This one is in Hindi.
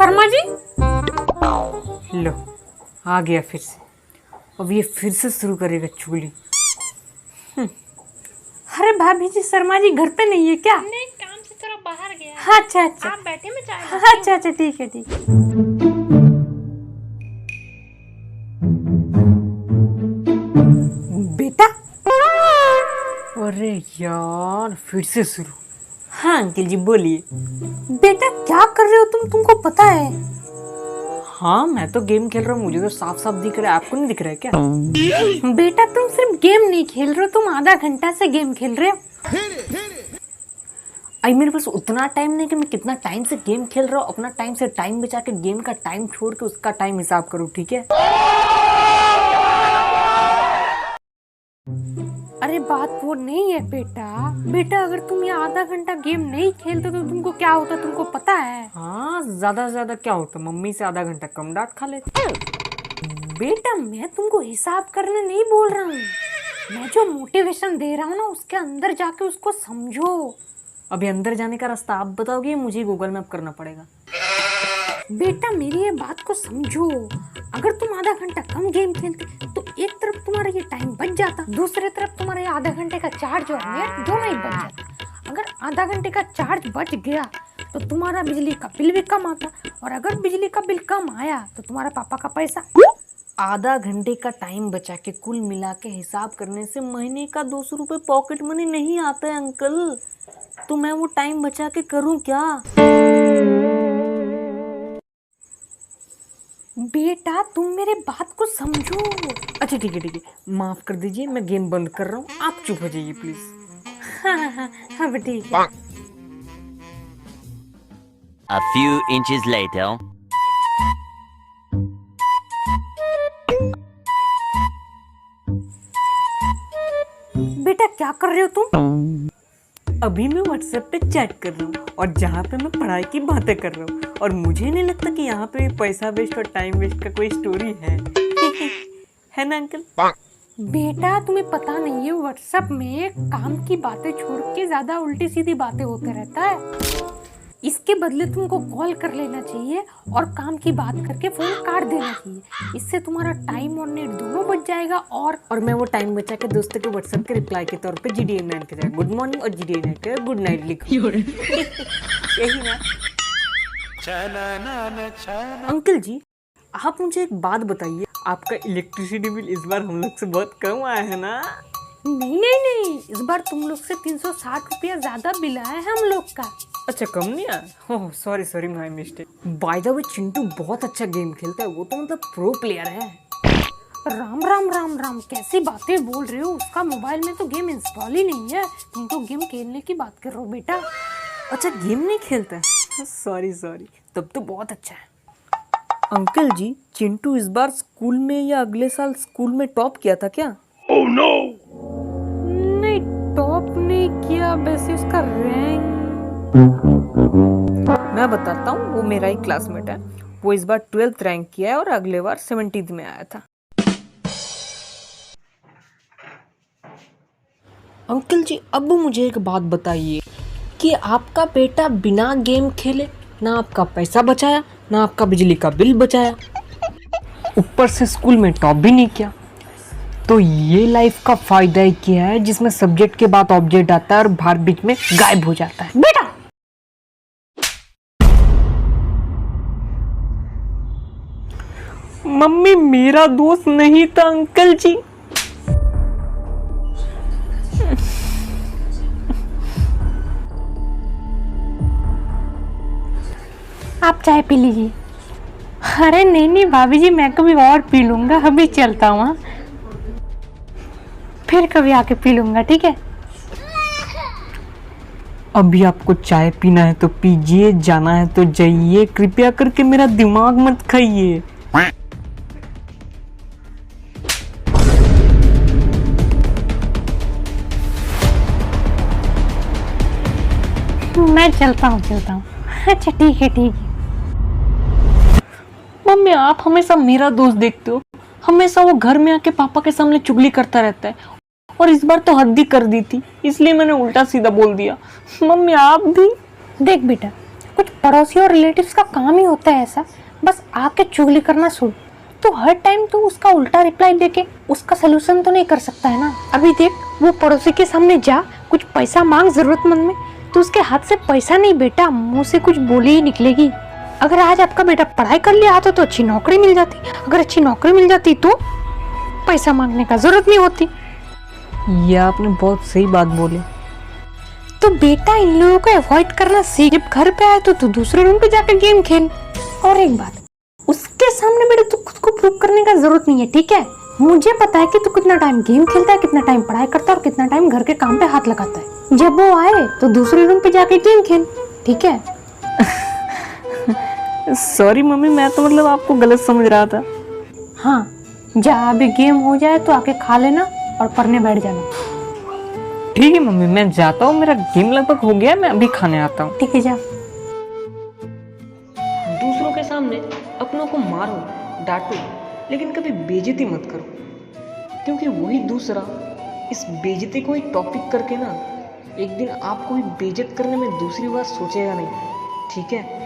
शर्मा जी। लो आ गया फिर से। अब ये फिर से शुरू करेगा चुगली। अरे भाभी जी, शर्मा जी घर पे नहीं है क्या? नहीं, काम से थोड़ा बाहर गया है। अच्छा अच्छा। आप बैठे, मैं चाय लाती हूँ। अच्छा अच्छा, ठीक है ठीक है। बेटा। अरे यार फिर से शुरू। हाँ अंकल जी बोलिए। बेटा क्या कर रहे हो तुमको पता है? हाँ मैं तो गेम खेल रहा हूँ, मुझे तो साफ साफ दिख रहा है, आपको नहीं दिख रहा है क्या? बेटा तुम सिर्फ गेम नहीं खेल रहे हो, तुम आधा घंटा से गेम खेल रहे हो। आई मेरे पास उतना टाइम नहीं कि मैं कितना टाइम से गेम खेल रहा हूँ। अपना टाइम से टाइम बचा के गेम का टाइम छोड़ के उसका टाइम हिसाब करूँ, ठीक है? अरे बात वो नहीं है बेटा। बेटा अगर तुम ये आधा घंटा गेम नहीं खेलते तो तुमको क्या होता तुमको पता है? हाँ ज्यादा से ज्यादा क्या होता, मम्मी से आधा घंटा कम डांट खा लेते। बेटा मैं तुमको हिसाब करने नहीं बोल रहा हूँ, मैं जो मोटिवेशन दे रहा हूँ ना उसके अंदर जाके उसको समझो। अभी अंदर जाने का रास्ता आप बताओगे, मुझे गूगल मैप करना पड़ेगा? बेटा मेरी ये बात को समझो। अगर तुम आधा घंटा कम गेम खेलते तो एक तरफ तुम्हारा ये टाइम बच जाता, दूसरे तरफ तुम्हारा ये आधा घंटे का चार्ज और नेट दोनों ही बच जाता। अगर आधा घंटे का चार्ज बच गया तो तुम्हारा बिजली का बिल भी कम आता, और अगर बिजली का बिल कम आया तो तुम्हारा पापा का पैसा। आधा घंटे का टाइम बचा के कुल मिला के हिसाब करने से महीने का 200 रुपये पॉकेट मनी नहीं आता है अंकल। तो मैं वो टाइम बचा के करूं क्या? बेटा तुम मेरे बात को समझो। अच्छा ठीक है, माफ कर दीजिए, मैं गेम बंद कर रहा हूँ, आप चुप हो जाइए प्लीज। हाँ ठीक है। A few inches later. बेटा क्या कर रहे हो तुम? अभी मैं व्हाट्सएप पे चैट कर रहा हूँ और जहाँ पे मैं पढ़ाई की बातें कर रहा हूँ, और मुझे नहीं लगता कि यहाँ पे पैसा वेस्ट और टाइम वेस्ट का कोई स्टोरी है। है ना अंकल? बेटा तुम्हें पता नहीं है, व्हाट्सएप में काम की बातें छोड़ के ज्यादा उल्टी सीधी बातें होते रहता है। इसके बदले तुमको कॉल कर लेना चाहिए और काम की बात करके फोन काट देना चाहिए। इससे तुम्हारा टाइम और नेट दोनों बच जाएगा। और मैं वो टाइम बचा के दोस्तों के व्हाट्सएप के रिप्लाई के तौर पे GDA9 के जगह गुड मॉर्निंग और GDA9 के गुड नाइट लिखूं। यही ना? अंकल जी आप मुझे एक बात बताइए, आपका इलेक्ट्रिसिटी बिल इस बार हम लोग से बहुत कम आया है ना? नहीं, इस बार तुम लोग से 360 रुपया ज्यादा बिल आया है हम लोग का। अच्छा कम नहीं आया? Oh sorry my mistake. By the way Chintu बहुत अच्छा गेम खेलता है, वो तो मतलब प्रो प्लेयर है। राम कैसी बातें बोल रहे हो? उसका मोबाइल में तो गेम इंस्टॉल ही नहीं है, तुम तो गेम खेलने की बात कर रहे हो बेटा। अच्छा गेम नहीं खेलता है? सॉरी तब तो बहुत अच्छा है। अंकल जी चिंटू इस बार स्कूल में या अगले साल स्कूल में टॉप किया था क्या? Oh no! नहीं टॉप नहीं किया, वैसे उसका रैंक मैं बताता हूँ, वो मेरा ही क्लासमेट है, वो इस बार 12th रैंक किया है और अगले बार 17th में आया था। अंकल जी अब मुझे एक बात बताइए कि आपका बेटा बिना गेम खेले ना आपका पैसा बचाया ना आपका बिजली का बिल बचाया, ऊपर से स्कूल में टॉप भी नहीं किया, तो ये लाइफ का फायदा ही क्या है जिसमें सब्जेक्ट के बाद ऑब्जेक्ट आता है और बाहर बीच में गायब हो जाता है? बेटा मम्मी मेरा दोस्त नहीं था अंकल जी। आप चाय पी लीजिए। अरे नहीं भाभी जी, मैं कभी और पी लूंगा, अभी चलता हूँ, फिर कभी आके पी लूंगा, ठीक है? अभी आपको चाय पीना है तो पीजिए, जाना है तो जाइए, कृपया करके मेरा दिमाग मत खाइए। मैं चलता हूँ। अच्छा ठीक है। मम्मी आप हमेशा मेरा दोस्त देखते हो, हमेशा वो घर में आके पापा के सामने चुगली करता रहता है, और इस बार तो हद ही कर दी थी, इसलिए मैंने उल्टा सीधा बोल दिया। मम्मी आप भी देख बेटा, कुछ पड़ोसी और रिलेटिव्स का काम ही होता है ऐसा, बस आके चुगली करना शुरू। तो हर टाइम तू उसका उल्टा रिप्लाई देके उसका सलूशन तो नहीं कर सकता है ना। अभी देख, वो पड़ोसी के सामने जा, कुछ पैसा मांग जरूरतमंद में, तो उसके हाथ से पैसा नहीं बेटा, मुंह से कुछ बोली ही निकलेगी। अगर आज आपका बेटा पढ़ाई कर लिया आता तो अच्छी नौकरी मिल जाती, अगर अच्छी नौकरी मिल जाती तो पैसा मांगने का जरूरत नहीं होती। ये आपने बहुत सही बात बोली। तो बेटा इन लोगों को अवॉइड करना सीख। जब घर पे आए तो तू दूसरे रूम पे जाकर गेम खेल। और एक बात, उसके सामने बेटा तू खुद को प्रूव करने का जरूरत नहीं है, ठीक है? मुझे पता है कि तू कितना टाइम गेम खेलता है, कितना टाइम पढ़ाई करता है और कितना टाइम घर के काम पे हाथ लगाता है। जब वो आए तो दूसरे रूम पे जाके गेम खेल, ठीक है? सॉरी मम्मी, मैं तो मतलब आपको गलत समझ रहा था। हाँ, जा, अभी गेम हो जाए तो आके खा लेना और पढ़ने बैठ जाना। ठीक है मम्मी, मैं जाता हूँ, मेरा गेम लगभग हो गया, मैं अभी खाने आता हूँ। ठीक है, जा। दूसरों के सामने अपनों को मारो, डांटो, लेकिन कभी बेइज्जती मत करो, क्योंकि वही दूसरा इस बेइज्जती को एक टॉपिक करके ना एक दिन आपको भी बेइज्जत करने में दूसरी बार सोचेगा नहीं, ठीक है?